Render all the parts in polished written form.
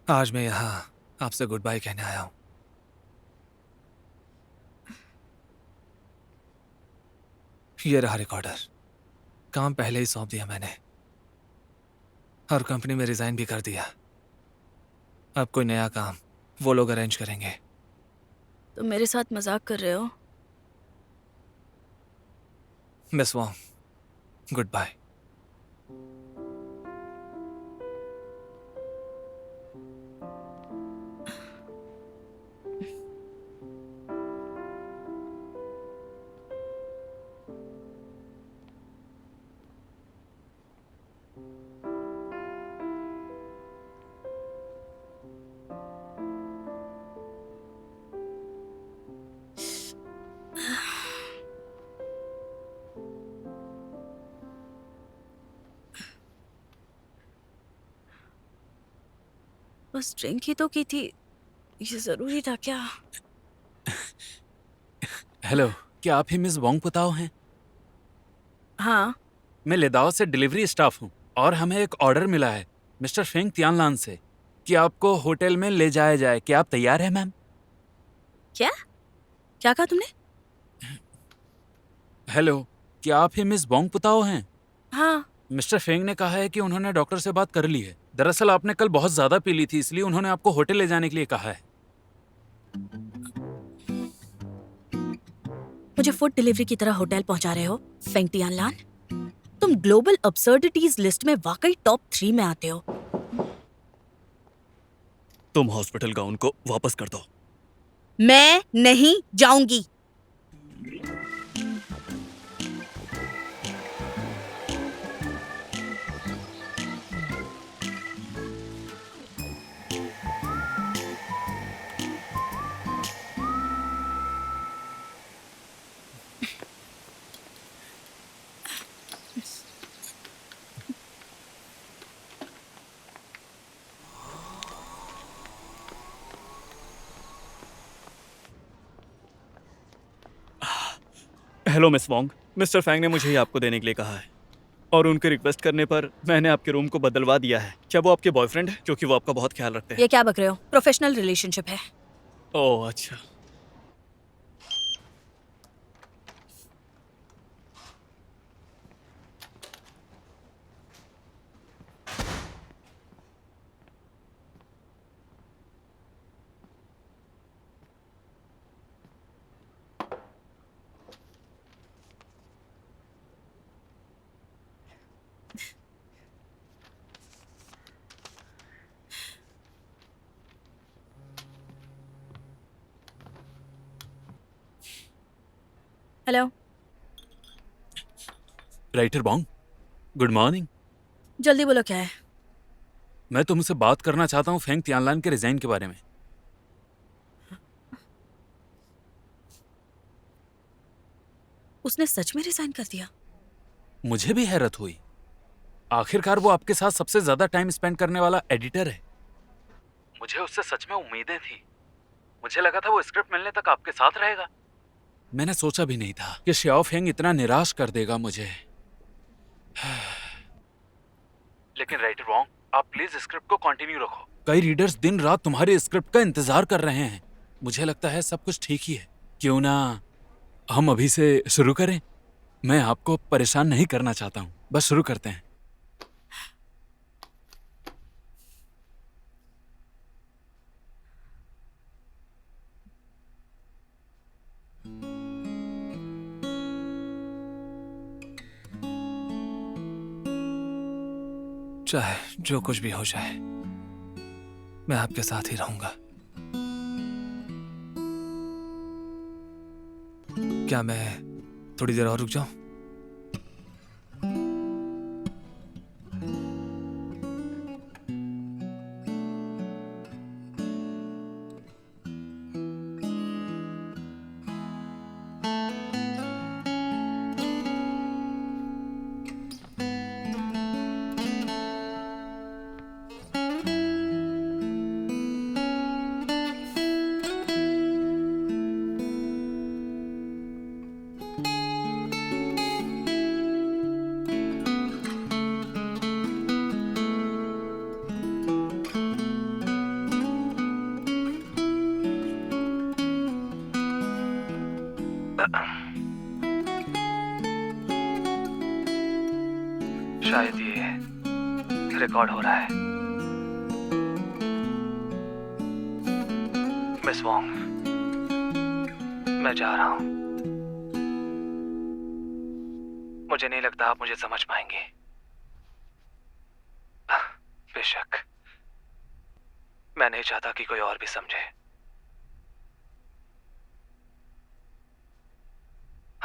आज मैं यहाँ आपसे गुड बाय कहने आया हूँ। ये रहा रिकॉर्डर। काम पहले ही सौंप दिया मैंने और कंपनी में रिजाइन भी कर दिया। अब कोई नया काम वो लोग अरेंज करेंगे। तुम मेरे साथ मजाक कर रहे हो? Miss Wong, goodbye. बस ड्रिंक ही तो की थी, ये जरूरी था क्या? हेलो, क्या आप ही मिस वोंग पुताओ हैं? हाँ। मैं लेदाओ से डिलीवरी स्टाफ हूँ और हमें एक ऑर्डर मिला है मिस्टर फेंग तियानलान से कि आपको होटल में ले जाया जाए। क्या आप तैयार हैं मैम? क्या क्या कहा तुमने? हेलो, क्या आप ही मिस वोंग पुताओ हैं? हाँ। मिस्टर फेंग ने कहा है कि उन्होंने डॉक्टर से बात कर ली है। दरअसल आपने कल बहुत ज्यादा पी ली थी, इसलिए उन्होंने आपको होटल ले जाने के लिए कहा है। मुझे फूड डिलीवरी की तरह होटल पहुंचा रहे हो फेंग टियानलान? तुम ग्लोबल अब्सर्डिटीज लिस्ट में वाकई टॉप 3 में आते हो। तुम हॉस्पिटल गाउन को वापस कर दो। मैं नहीं जाऊंगी। Hello Miss Wong, Mister Fang ने मुझे ही आपको देने के लिए कहा है और उनके रिक्वेस्ट करने पर मैंने आपके रूम को बदलवा दिया है। क्या वो आपके बॉयफ्रेंड है? क्योंकि वो आपका बहुत ख्याल रखते हैं। ये क्या बक रहे हो? प्रोफेशनल रिलेशनशिप है। ओह अच्छा। Hello. Writer Wong, good morning. जल्दी बोलो, क्या है? मैं तुमसे बात करना चाहता हूँ फेंग तियानलान के रिजाइन के बारे में। उसने सच में रिजाइन कर दिया? मुझे भी हैरत हुई। आखिरकार वो आपके साथ सबसे ज्यादा टाइम स्पेंड करने वाला एडिटर है। मुझे उससे सच में उम्मीदें थी। मुझे लगा था वो स्क्रिप्ट मिलने तक आपके साथ रहेगा। मैंने सोचा भी नहीं था कि श्याओ फेंग इतना निराश कर देगा मुझे। लेकिन राइटर वोंग, आप प्लीज स्क्रिप्ट को कंटिन्यू रखो। कई रीडर्स दिन रात तुम्हारे स्क्रिप्ट का इंतजार कर रहे हैं। मुझे लगता है सब कुछ ठीक ही है। क्यों ना हम अभी से शुरू करें? मैं आपको परेशान नहीं करना चाहता हूँ, बस शुरू करते हैं। चाहे जो कुछ भी हो जाए, मैं आपके साथ ही रहूंगा। क्या मैं थोड़ी देर और रुक जाऊं? शायद ये रिकॉर्ड हो रहा है। मिस वोंग, मैं जा रहा हूं। मुझे नहीं लगता आप मुझे समझ पाएंगे। बेशक, मैं नहीं चाहता कि कोई और भी समझे।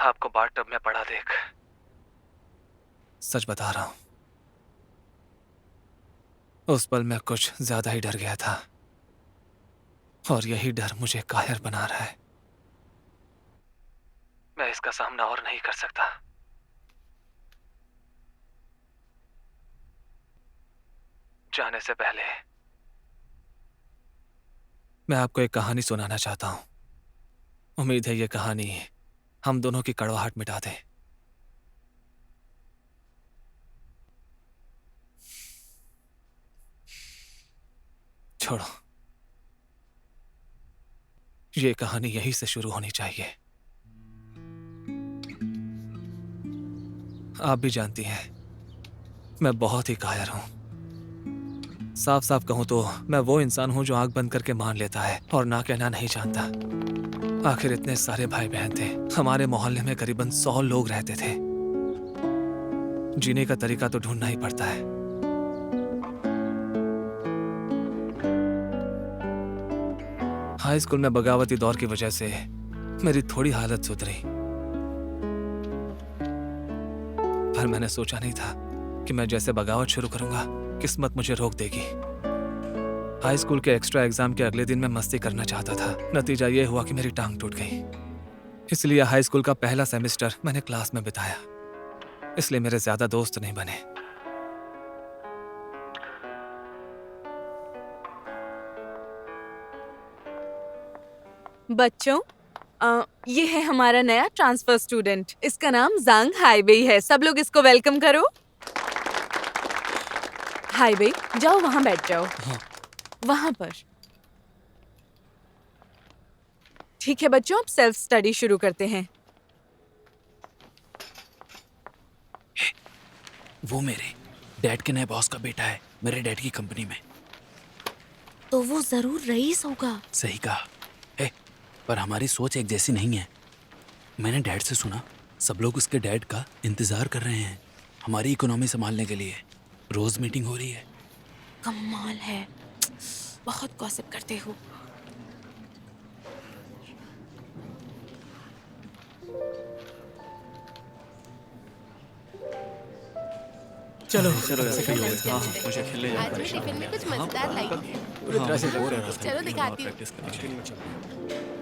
आपको बाथटब में पड़ा देख सच बता रहा हूं, उस पल मैं कुछ ज्यादा ही डर गया था और यही डर मुझे कायर बना रहा है। मैं इसका सामना और नहीं कर सकता। जाने से पहले मैं आपको एक कहानी सुनाना चाहता हूं। उम्मीद है ये कहानी हम दोनों की कड़वाहट मिटा दे। छोड़ो, ये कहानी यहीं से शुरू होनी चाहिए। आप भी जानती हैं, मैं बहुत ही कायर हूं। साफ साफ कहूं तो मैं वो इंसान हूं जो आंख बंद करके मान लेता है और ना कहना नहीं जानता। आखिर इतने सारे भाई बहन थे, हमारे मोहल्ले में करीबन 100 लोग रहते थे। जीने का तरीका तो ढूंढना ही पड़ता है। हाई स्कूल में बगावती दौर की वजह से मेरी थोड़ी हालत सुधरी, पर मैंने सोचा नहीं था कि मैं जैसे बगावत शुरू करूंगा किस्मत मुझे रोक देगी। हाई स्कूल के एक्स्ट्रा एग्जाम के अगले दिन मैं मस्ती करना चाहता था। नतीजा ये हुआ कि मेरी टांग टूट गई। इसलिए हाई स्कूल का पहला सेमेस्टर मैंने क्लास में बिताया। इसलिए मेरे ज्यादा दोस्त नहीं बने। बच्चों, ये है हमारा नया ट्रांसफर स्टूडेंट। इसका नाम जांग हाईबेई है। सब लोग इसको वेलकम करो। हाईबेई, जाओ वहां बैठ जाओ। वहां पर। ठीक है बच्चों, अब सेल्फ स्टडी शुरू करते हैं। वो मेरे डैड के नए बॉस का बेटा है, मेरे डैड की कंपनी में। तो वो जरूर रईस होगा। सही कहा। पर हमारी सोच एक जैसी नहीं है। मैंने डैड से सुना सब लोग उसके डैड का इंतजार कर रहे हैं हमारी इकोनॉमी संभालने के लिए। रोज मीटिंग हो रही है। कमाल है, बहुत गॉसिप करते हो। चलो ऐसे खेलो। हाँ हाँ, मुझे खेलने जाना आज मैं टिफिन में कुछ मजेदार लाई हूँ। पूरी तरह से बोर हो रहा था। चलो दिखाती हूँ। प्रैक्टिस करनी चाहिए।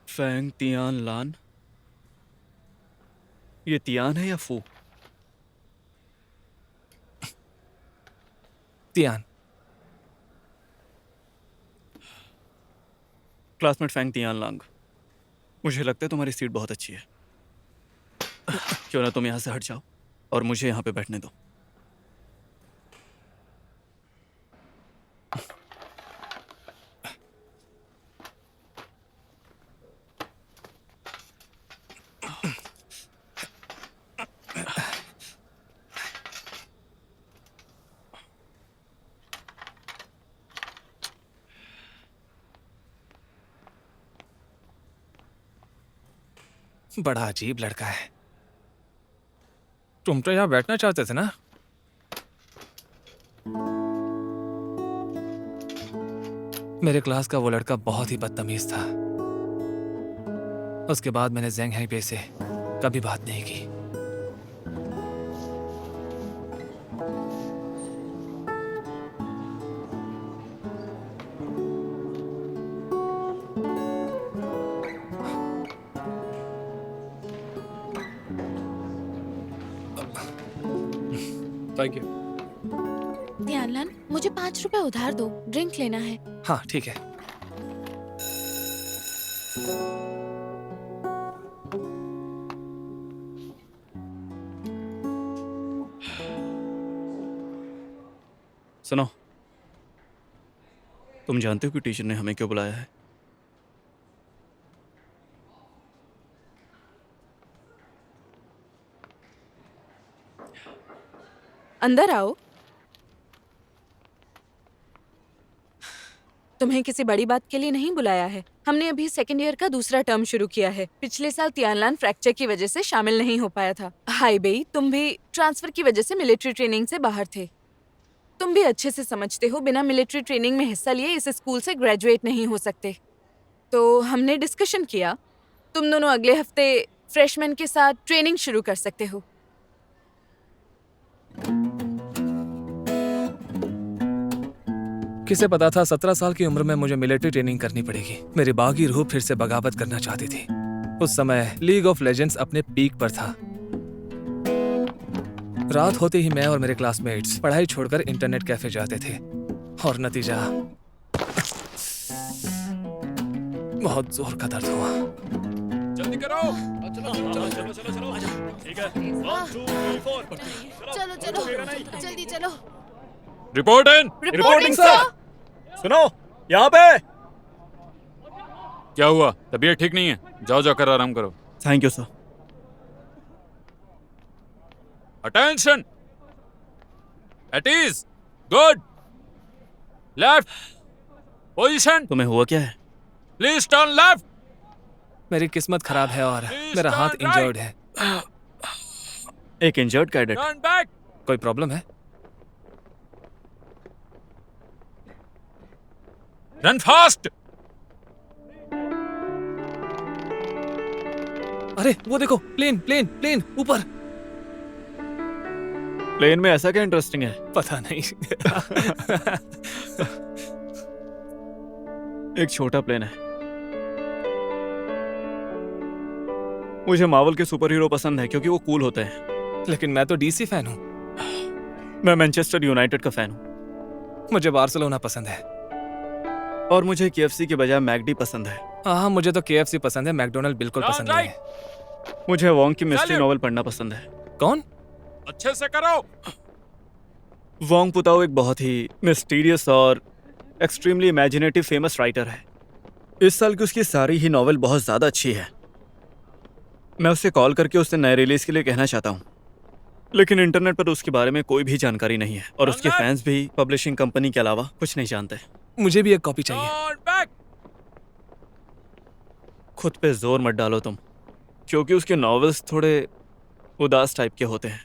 फैंग तियान लान। ये तियान है या फू? तियान। क्लासमेट फैंग तियान लांग, मुझे लगता है तुम्हारी सीट बहुत अच्छी है। क्यों ना तुम यहाँ से हट जाओ और मुझे यहाँ पे बैठने दो। बड़ा अजीब लड़का है। तुम तो यहाँ बैठना चाहते थे ना? मेरे क्लास का वो लड़का बहुत ही बदतमीज था। उसके बाद मैंने ज़ेंग हाईबे से कभी बात नहीं की। Thank you. ध्यानलान, मुझे 5 रुपए उधार दो, ड्रिंक लेना है। हाँ ठीक है। सुनो, तुम जानते हो कि टीचर ने हमें क्यों बुलाया है? अंदर आओ। तुम्हें किसी बड़ी बात के लिए नहीं बुलाया है। हमने अभी सेकेंड ईयर का दूसरा टर्म शुरू किया है। पिछले साल तियानलान फ्रैक्चर की वजह से शामिल नहीं हो पाया था। हाई बेई, तुम भी ट्रांसफर की वजह से मिलिट्री ट्रेनिंग से बाहर थे। तुम भी अच्छे से समझते हो, बिना मिलिट्री ट्रेनिंग में हिस्सा लिए इस स्कूल से ग्रेजुएट नहीं हो सकते। तो हमने डिस्कशन किया, तुम दोनों अगले हफ्ते फ्रेशमैन के साथ ट्रेनिंग शुरू कर सकते हो। किसे पता था 17 साल की उम्र में मुझे मिलिट्री ट्रेनिंग करनी पड़ेगी। मेरी बागी रूह फिर से बगावत करना चाहती थी। उस समय लीग ऑफ लेजेंड्स अपने पीक पर था। रात होते ही मैं और मेरे क्लासमेट्स पढ़ाई छोड़कर इंटरनेट कैफे जाते थे और नतीजा बहुत जोर का दर्द हुआ। जल्दी करो। ठीक है, 1 2 3 4 चलो चलो, जल्दी चलो। रिपोर्ट इन। Reporting sir. सुनो, यहाँ पे। क्या हुआ? तबीयत ठीक नहीं है? जाओ जाकर आराम करो। Thank you sir. Attention, at ease, good, left position, तुम्हें हुआ क्या है? Please turn left. मेरी किस्मत खराब है और मेरा हाथ इंजर्ड है। एक इंजर्ड कैडेट। Turn back. कोई प्रॉब्लम है? Run fast. अरे वो देखो, प्लेन प्लेन प्लेन ऊपर। प्लेन में ऐसा क्या इंटरेस्टिंग है? पता नहीं। एक छोटा प्लेन है। मुझे मार्वल के सुपर हीरो पसंद है क्योंकि वो कूल होते हैं। लेकिन मैं तो डीसी फैन हूँ। मैं मैनचेस्टर यूनाइटेड का फैन हूँ। मुझे बार्सिलोना पसंद है। और मुझे केएफसी के बजाय मैकडी पसंद है। हाँ, मुझे तो केएफसी पसंद है, मैकडोनल्ड बिल्कुल Turn पसंद नहीं right. है। मुझे वोंग की मिस्ट्री Salute. नॉवल पढ़ना पसंद है। कौन? अच्छे से करो। वोंग पुताओ एक बहुत ही मिस्टीरियस और एक्सट्रीमली इमेजिनेटिव फेमस राइटर है। इस साल की उसकी सारी ही नॉवल बहुत ज़्यादा अच्छी है। मैं उससे कॉल करके उससे नए रिलीज के लिए कहना चाहता हूँ, लेकिन इंटरनेट पर उसके बारे में कोई भी जानकारी नहीं है और उसके फैंस भी पब्लिशिंग कंपनी के अलावा कुछ नहीं जानते। मुझे भी एक कॉपी चाहिए। Turn back. खुद पे जोर मत डालो तुम, क्योंकि उसके नॉवेल्स थोड़े उदास टाइप के होते हैं।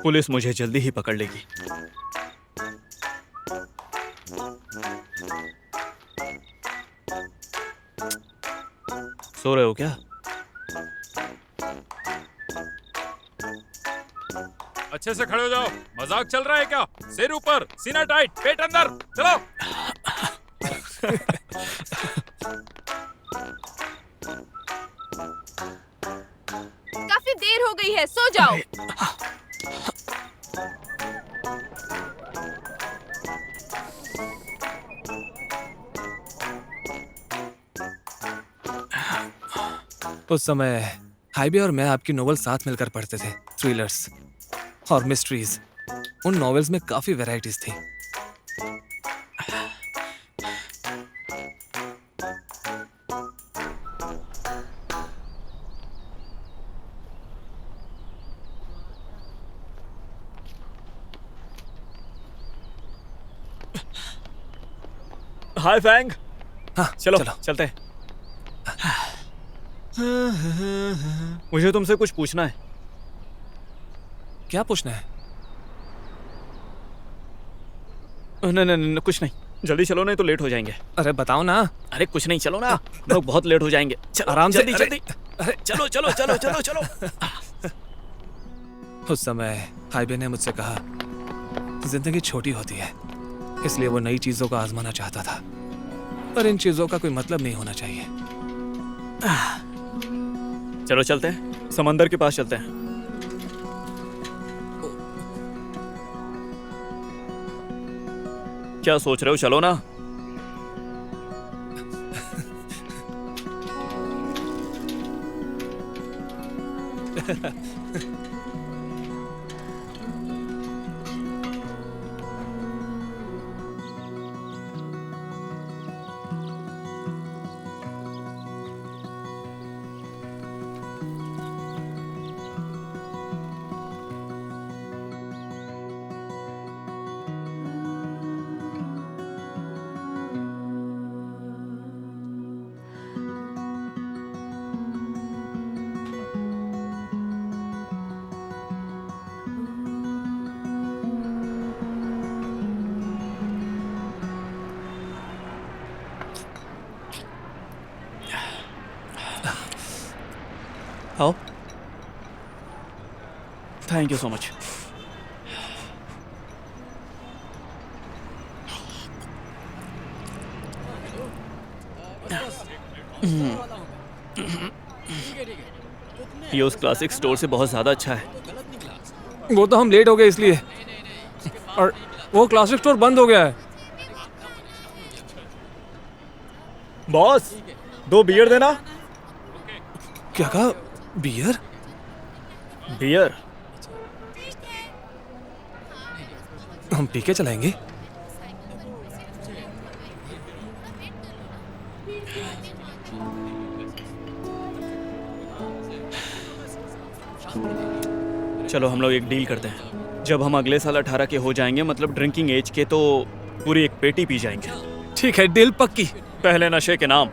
पुलिस मुझे जल्दी ही पकड़ लेगी। सो रहे हो क्या? अच्छे से खड़े हो जाओ। मजाक चल रहा है क्या? सिर ऊपर, सीना टाइट, पेट अंदर। चलो। काफी देर हो गई है, सो जाओ। उस समय हाईबे और मैं आपकी नोवेल साथ मिलकर पढ़ते थे। थ्रिलर्स और मिस्ट्रीज। उन नॉवेल्स में काफी वैरायटीज थी। हाय फैंग। हाँ चलो चलो। चलते हैं। मुझे तुमसे कुछ पूछना है। क्या पूछना है? नहीं नहीं नहीं, कुछ नहीं, जल्दी चलो नहीं तो लेट हो जाएंगे। अरे बताओ ना। अरे कुछ नहीं, चलो ना, लोग बहुत लेट हो जाएंगे। चलो आराम से, जल्दी अरे, जल्दी, अरे चलो चलो चलो चलो चलो। उस समय हाईबे ने मुझसे कहा जिंदगी छोटी होती है, इसलिए वो नई चीजों को आजमाना चाहता था, पर इन चीजों का कोई मतलब नहीं होना चाहिए। चलो चलते हैं, समंदर के पास चलते हैं। क्या सोच रहे हो, चलो ना। आओ, थैंक यू सो मच। ये उस क्लासिक स्टोर से बहुत ज्यादा अच्छा है। वो तो हम लेट हो गए इसलिए, और वो क्लासिक स्टोर बंद हो गया है। बॉस, 2 बियर देना। क्या कहा? बियर? बियर? हम पी के चलाएंगे। चलो हम लोग एक डील करते हैं, जब हम अगले साल 18 के हो जाएंगे, मतलब ड्रिंकिंग एज के, तो पूरी एक पेटी पी जाएंगे। ठीक है, डील पक्की। पहले नशे के नाम।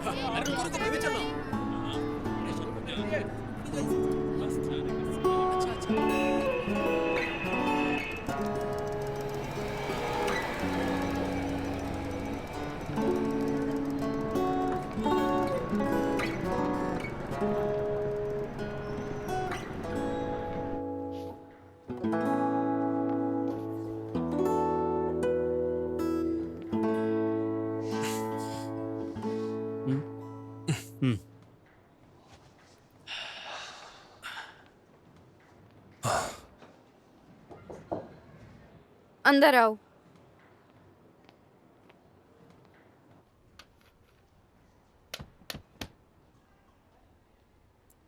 अंदर आओ।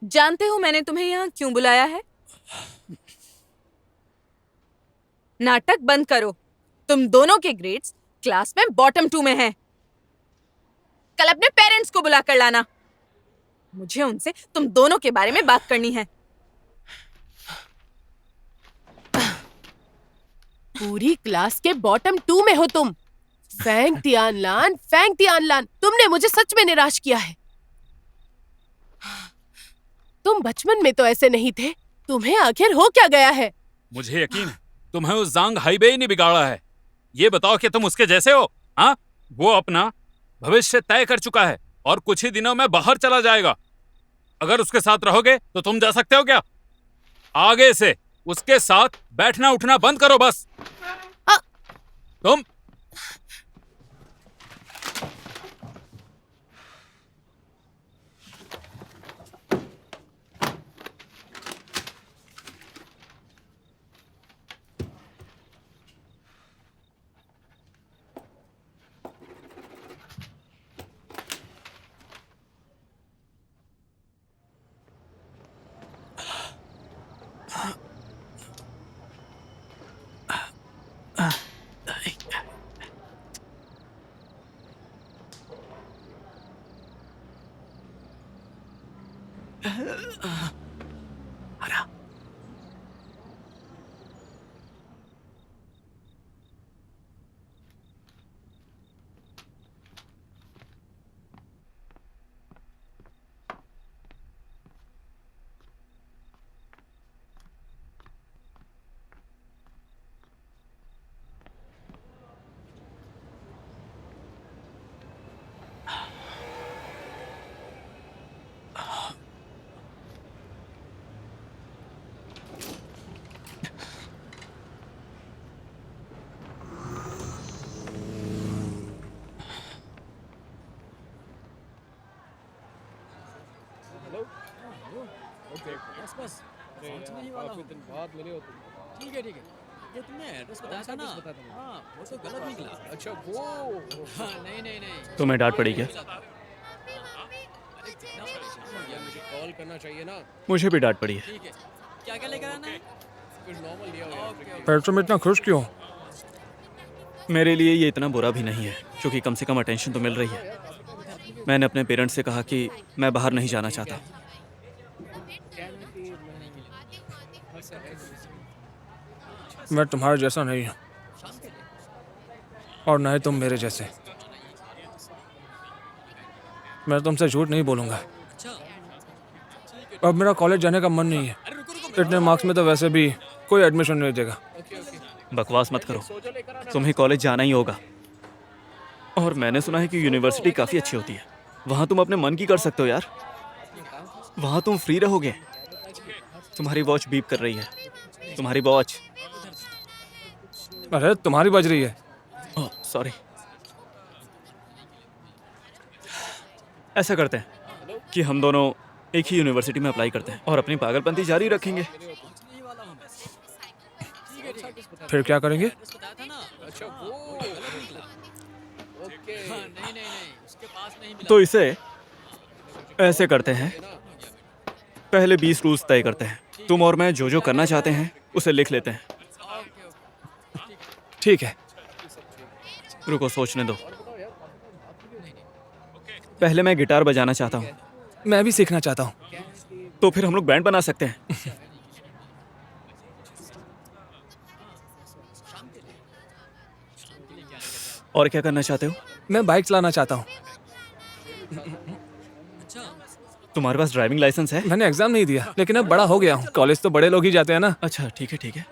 जानते हो मैंने तुम्हें यहाँ क्यों बुलाया है? नाटक बंद करो। तुम दोनों के ग्रेड्स क्लास में बॉटम 2 में हैं। कल अपने पेरेंट्स को बुला कर लाना। मुझे उनसे तुम दोनों के बारे में बात करनी है। पूरी क्लास के बॉटम 2 में हो तुम। फैंग तियानलान, तुमने मुझे सच में निराश किया है। तुम बचपन में तो ऐसे नहीं थे, तुम्हें आखिर हो क्या गया है? मुझे यकीन है तुम्हें उस जांग हाईबे ने बिगाड़ा है। ये बताओ कि तुम उसके जैसे हो? हाँ, वो अपना भविष्य तय कर चुका है और कुछ ही दिनों में बाहर चला जाएगा। अगर उसके साथ रहोगे तो तुम जा सकते हो क्या? आगे से उसके साथ बैठना उठना बंद करो बस। तुम तुम्हें डांट पड़ी क्या? मुझे भी डांट पड़ी है। फिर तुम इतना खुश क्यों? मेरे लिए ये इतना बुरा भी नहीं है, क्योंकि कम से कम अटेंशन तो मिल रही है। मैंने अपने पेरेंट्स से कहा कि मैं बाहर नहीं जाना चाहता। मैं तुम्हारे जैसा नहीं हूँ, और ना ही तुम मेरे जैसे। मैं तुमसे झूठ नहीं बोलूँगा। अब मेरा कॉलेज जाने का मन नहीं है। इतने मार्क्स में तो वैसे भी कोई एडमिशन नहीं देगा। बकवास मत करो, तुम्हें कॉलेज जाना ही होगा। और मैंने सुना है कि यूनिवर्सिटी काफ़ी अच्छी होती है। वहाँ तुम अपने मन की कर सकते हो यार। वहाँ तुम फ्री रहोगे। तुम्हारी वॉच बीप कर रही है। तुम्हारी वॉच। अरे तुम्हारी बज रही है। Oh sorry. ऐसा करते हैं कि हम दोनों एक ही यूनिवर्सिटी में अप्लाई करते हैं और अपनी पागलपंती जारी रखेंगे। फिर क्या करेंगे? तो इसे ऐसे करते हैं, पहले 20 रूल्स तय करते हैं। तुम और मैं जो जो करना चाहते हैं उसे लिख लेते हैं। ठीक है। रुको, सोचने दो। पहले मैं गिटार बजाना चाहता हूँ। मैं भी सीखना चाहता हूँ। तो फिर हम लोग बैंड बना सकते हैं। और क्या करना चाहते हो? मैं बाइक चलाना चाहता हूँ। तुम्हारे पास ड्राइविंग लाइसेंस है? मैंने एग्जाम नहीं दिया, लेकिन अब बड़ा हो गया हूँ। कॉलेज तो बड़े लोग ही जाते हैं ना। अच्छा ठीक है ठीक है।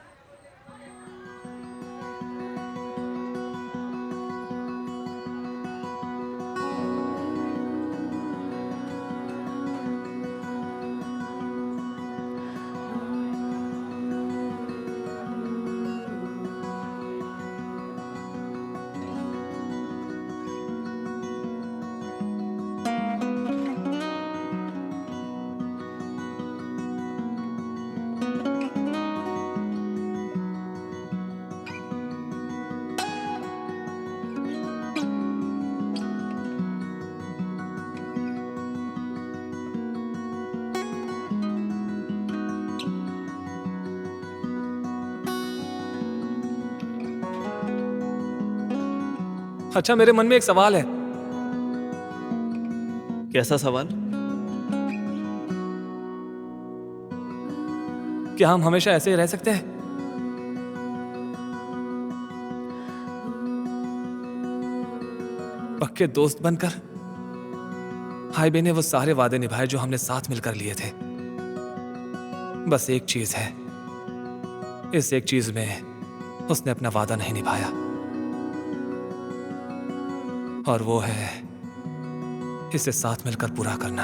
अच्छा, मेरे मन में एक सवाल है। कैसा सवाल? क्या हम हमेशा ऐसे ही रह सकते हैं? पक्के दोस्त बनकर? हाईबे ने वो सारे वादे निभाए जो हमने साथ मिलकर लिए थे। बस एक चीज है, इस एक चीज में उसने अपना वादा नहीं निभाया, और वो है इसे साथ मिलकर पूरा करना।